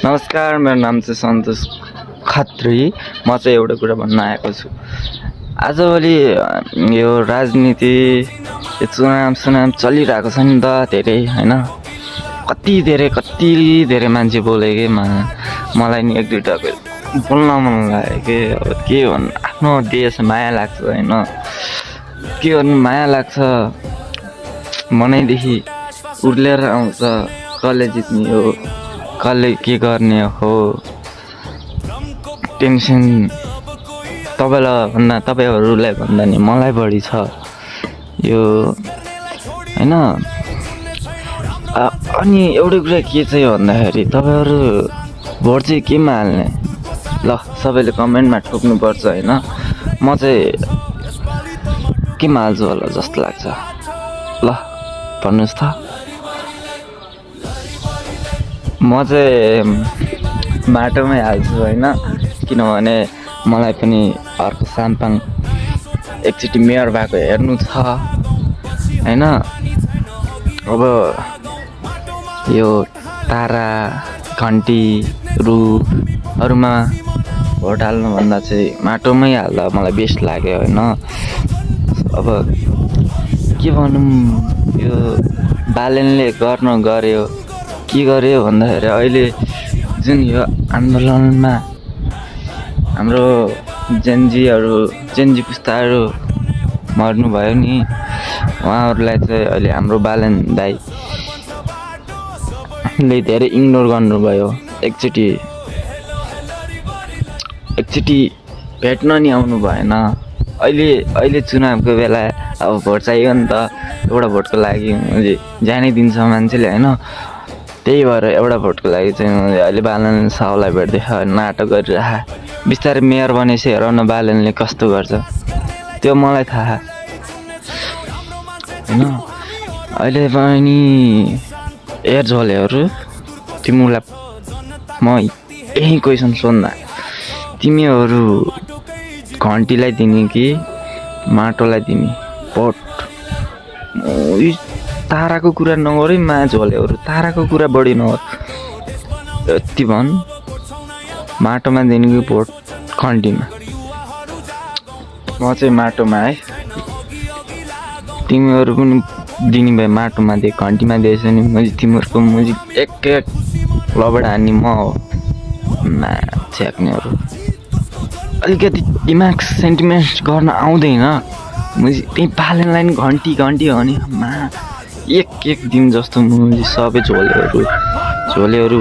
नमस्कार, मेरो नाम चाहिँ सन्तोष खत्री। म चाहिँ एउटा कुरा भन्न आएको छु। आजभोलि यो राजनीति यो चुनाव चलिरहेको छ नि त धेरै हैन। कति धेरै मान्छे बोले के मलाई नि एक दुईटा बोल्न मन लाग्यो के। अब के भन्नु, आफ्नो देश माया लाग्छ हैन। के गर्नु, माया लाग्छ मनैदेखि उर्लेर आउँछ। कसले जित्ने हो, कसले के गर्ने हो, टेन्सन तपाईँहरूलाई भन्दा नि मलाई बढी छ यो हैन। अनि एउटै कुरा के चाहिँ भन्दाखेरि तपाईँहरू भोट चाहिँ केमा हाल्ने? ल सबैले कमेन्टमा ठोक्नुपर्छ हैन। म चाहिँ केमा हाल्छु होला जस्तो लाग्छ? ल भन्नुहोस् त। म चाहिँ माटोमै हाल्छु हैन, किनभने मलाई पनि अर्को साम्पाङ एकचोटि मेयर भएको हेर्नु छ हैन। अब यो तारा घन्टी रुखहरूमा भोट हाल्नुभन्दा चाहिँ माटोमै हाल्दा मलाई बेस्ट लाग्यो हैन। अब के भनौँ, यो बालेनले गर्यो के गर्यो भन्दाखेरि अहिले जुन यो आन्दोलनमा हाम्रो जेन्जी पुस्ताहरू मर्नुभयो नि, उहाँहरूलाई चाहिँ अहिले हाम्रो बालेन दाइले धेरै इग्नोर गर्नुभयो। एकचोटि भेट्न नि आउनु भएन। अहिले चुनावको बेला अब भोट चाहियो नि त। एउटा भोटको लागि ज्यानै दिन्छ मान्छेले हैन। त्यही भएर एउटा भोटको लागि चाहिँ अहिले बालन साउलाई भेट्दैछ, नाटक गरिरह। बिस्तारै मेयर बनेपछि हेर न बालनले कस्तो गर्छ, त्यो मलाई थाहा हैन। अहिले पनि झोलेहरू तिमीलाई म यही क्वेसन सोध्दा, तिमीहरू घन्टीलाई दिने कि माटोलाई दिने भोट? ताराको कुरा नगर है झोलेहरू, ताराको कुरा बढी नगर। यति भन्, माटोमा दिने कि भोट घन्टीमा? म चाहिँ माटोमा है। तिमीहरू पनि दिने भए माटोमा दिए, घन्टीमा दिएछ नि तिमीहरूको मुजी एक लबड हान्ने म हो। छ्याक्नेहरू अलिकति दिमाग सेन्टिमेन्ट गर्न आउँदैन। मुजी त्यही बालनलाई नि घन्टी हो नि एक दिन जस्तो मुजी सबै झोलेहरू